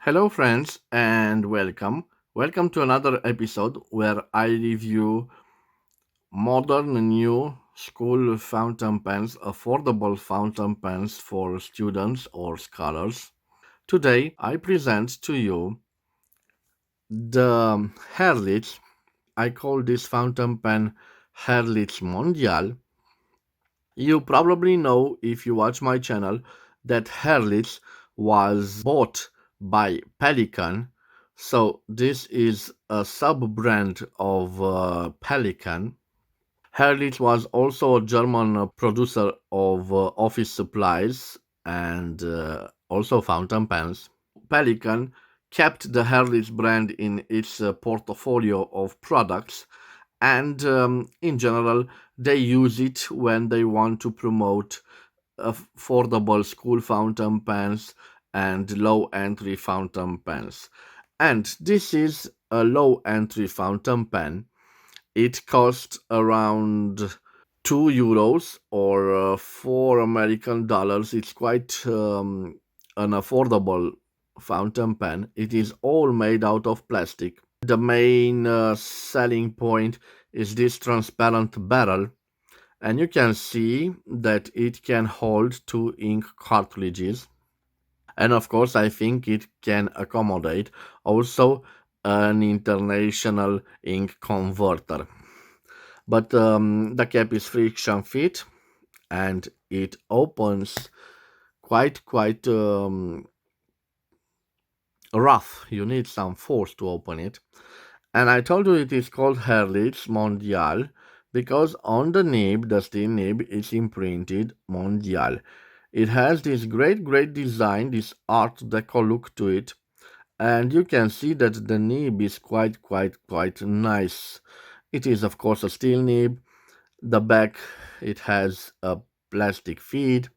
Hello, friends, and welcome. Welcome to another episode where I review modern new school fountain pens, affordable fountain pens for students or scholars. Today, I present to you the HERLITZ. I call this fountain pen HERLITZ Mondial. You probably know if you watch my channel that HERLITZ was bought by Pelikan. So this is a sub-brand of Pelikan. HERLITZ was also a German producer of office supplies and also fountain pens. Pelikan kept the HERLITZ brand in its portfolio of products, and in general, they use it when they want to promote affordable school fountain pens and low entry fountain pens. And this is a low entry fountain pen. It costs around €2 or $4 American. It's quite an affordable fountain pen. It is all made out of plastic. The main selling point is this transparent barrel, and you can see that it can hold two ink cartridges, and of course I think it can accommodate also an international ink converter. But the cap is friction fit and it opens quite rough. You need some force to open it. And I told you it is called HERLITZ Mondial because on the nib, the steel nib, is imprinted Mondial. It has this great design, this art deco look to it, and you can see that the nib is quite nice. It is of course a steel nib. The back, it has a plastic feed.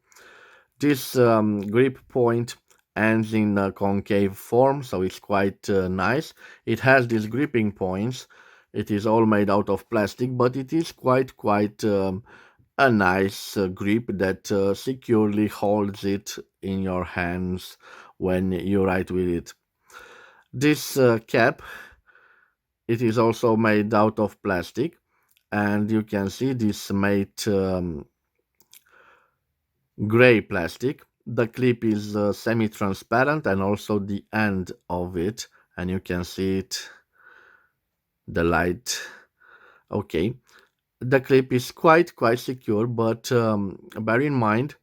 This grip point ends in a concave form, so it's quite nice. It has these gripping points. It is all made out of plastic, but it is quite a nice grip that securely holds it in your hands when you write with it. This cap, it is also made out of plastic, and you can see this made gray plastic. The clip is semi-transparent and also the end of it, and you can see it, the light. Okay, the clip is quite secure, but bear in mind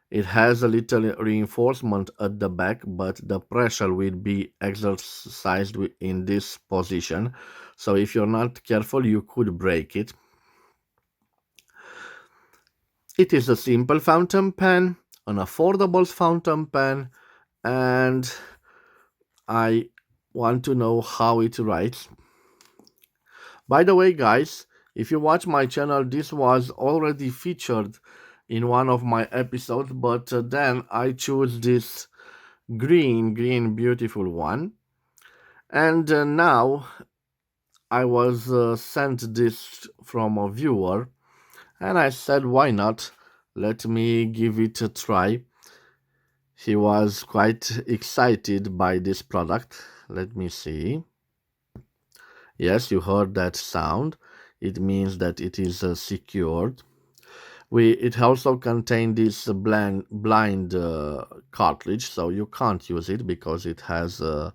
it has a little reinforcement at the back, but the pressure will be exercised in this position. So if you're not careful, you could break it. It is a simple fountain pen, an affordable fountain pen, and I want to know how it writes. By the way, guys, if you watch my channel, this was already featured in one of my episodes, but then I choose this green, beautiful one. And now I was sent this from a viewer, and I said, why not? Let me give it a try. He was quite excited by this product. Let me see. Yes, you heard that sound. It means that it is secured. It also contains this blind cartridge, so you can't use it because it has a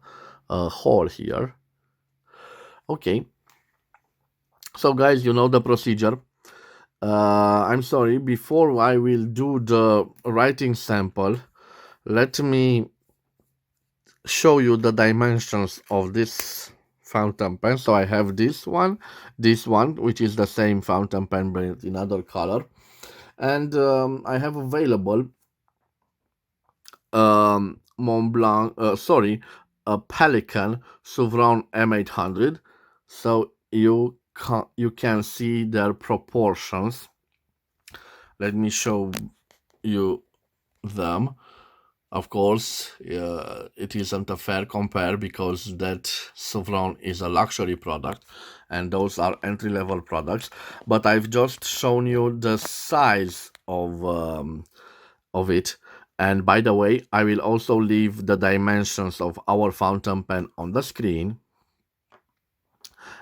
hole here. Okay, so guys, you know the procedure. I'm sorry, before I will do the writing sample, let me show you the dimensions of this fountain pen. So I have this one, which is the same fountain pen but in other color, and I have available Mont Blanc, a Pelikan Souverain M800. So you can see their proportions. Let me show you them. Of course, it isn't a fair compare because that Souverain is a luxury product and those are entry-level products. But I've just shown you the size of it, And by the way, I will also leave the dimensions of our fountain pen on the screen,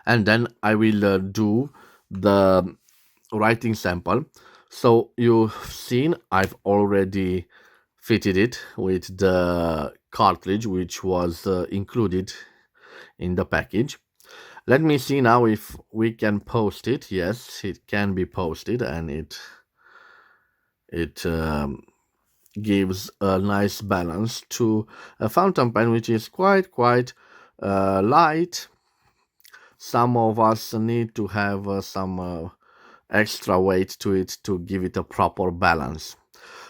and then I will do the writing sample. So you've seen I've already fitted it with the cartridge which was included in the package. Let me see now if we can post it. Yes, it can be posted, and it gives a nice balance to a fountain pen which is quite light. Some of us need to have some extra weight to it to give it a proper balance.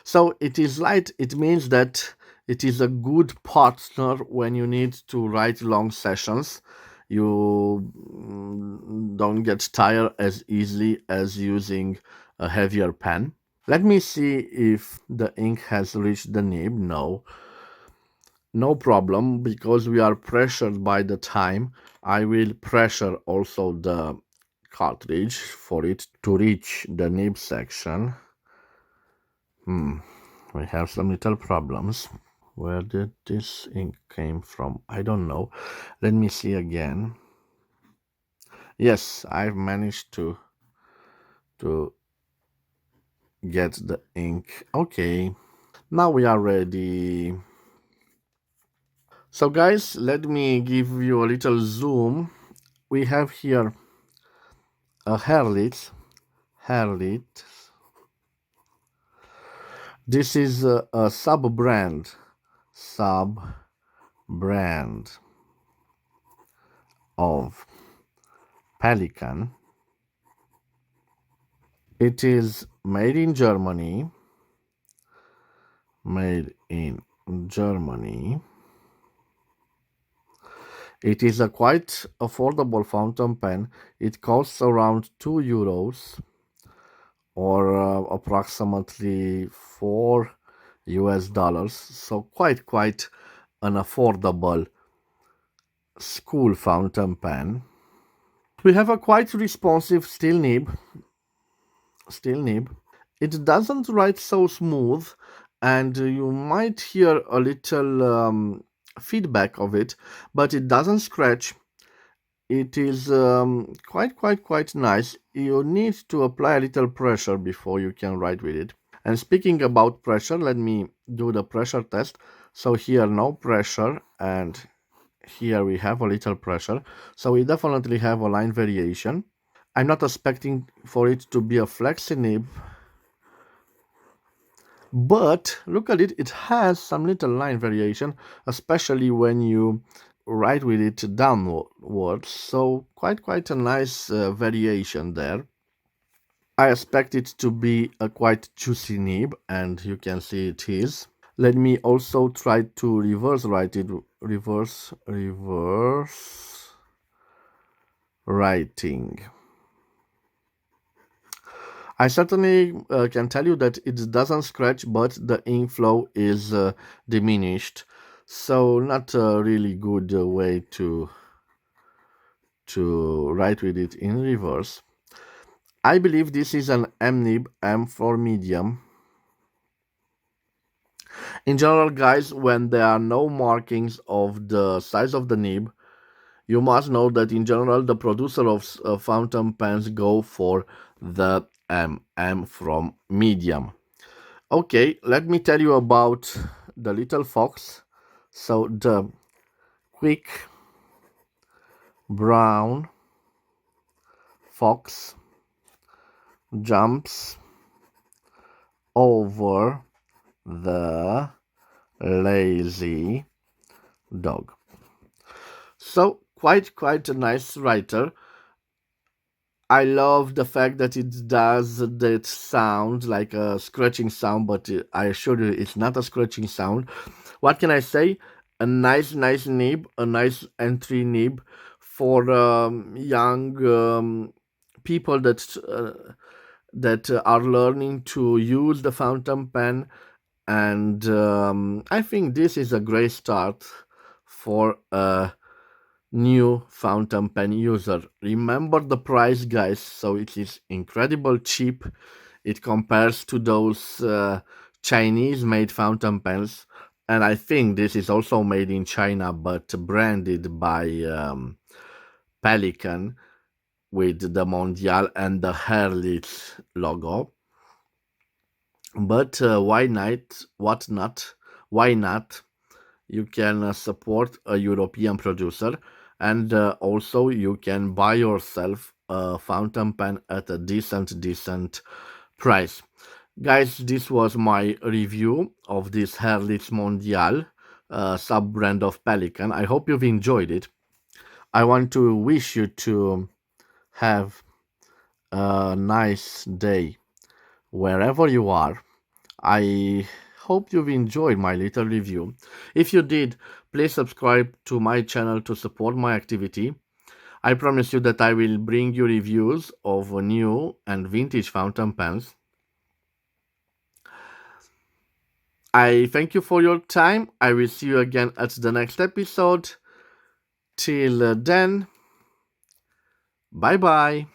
So it is light, it means that it is a good partner when you need to write long sessions. You don't get tired as easily as using a heavier pen. Let me see if the ink has reached the nib. No, no problem, because we are pressured by the time. I will pressure also the cartridge for it to reach the nib section. We have some little problems. Where did this ink came from? I don't know. Let me see again. Yes, I've managed to get the ink. Okay, now we are ready. So guys, let me give you a little zoom. We have here a Herlitz. This is a sub brand of Pelikan. It is made in Germany. Made in Germany. It is a quite affordable fountain pen. It costs around €2 or approximately 4 US dollars. So quite an affordable school fountain pen. We have a quite responsive steel nib. It doesn't write so smooth, and you might hear a little feedback of it, but it doesn't scratch. It is quite nice. You need to apply a little pressure before you can write with it. And speaking about pressure, let me do the pressure test. So here no pressure, and here we have a little pressure. So we definitely have a line variation. I'm not expecting for it to be a flexi nib, but look at it, it has some little line variation, especially when you write with it downwards. So quite a nice variation there. I expect it to be a quite juicy nib, and you can see it is. Let me also try to reverse write it. Reverse writing. I certainly can tell you that it doesn't scratch, but the ink flow is diminished. So not a really good way to write with it in reverse. I believe this is an M nib, M for medium. In general, guys, when there are no markings of the size of the nib, you must know that in general the producer of fountain pens go for the M from medium. Okay, let me tell you about the little fox. So the quick brown fox jumps over the lazy dog. So quite a nice writer. I love the fact that it does that sound like a scratching sound, but I assure you it's not a scratching sound. What can I say? A nice nib, a nice entry nib for young people that are learning to use the fountain pen, and I think this is a great start for a new fountain pen user. Remember the price, guys. So it is incredible cheap. It compares to those Chinese made fountain pens, and I think this is also made in China but branded by Pelikan with the Mondial and the HERLITZ logo. But why not? What not? Why not? You can support a European producer, and also you can buy yourself a fountain pen at a decent price. Guys, this was my review of this HERLITZ Mondial sub brand of Pelikan. I hope you've enjoyed it. I want to wish you to have a nice day wherever you are. I hope you've enjoyed my little review. If you did, please subscribe to my channel to support my activity. I promise you that I will bring you reviews of new and vintage fountain pens. I thank you for your time. I will see you again at the next episode. Till then, bye bye.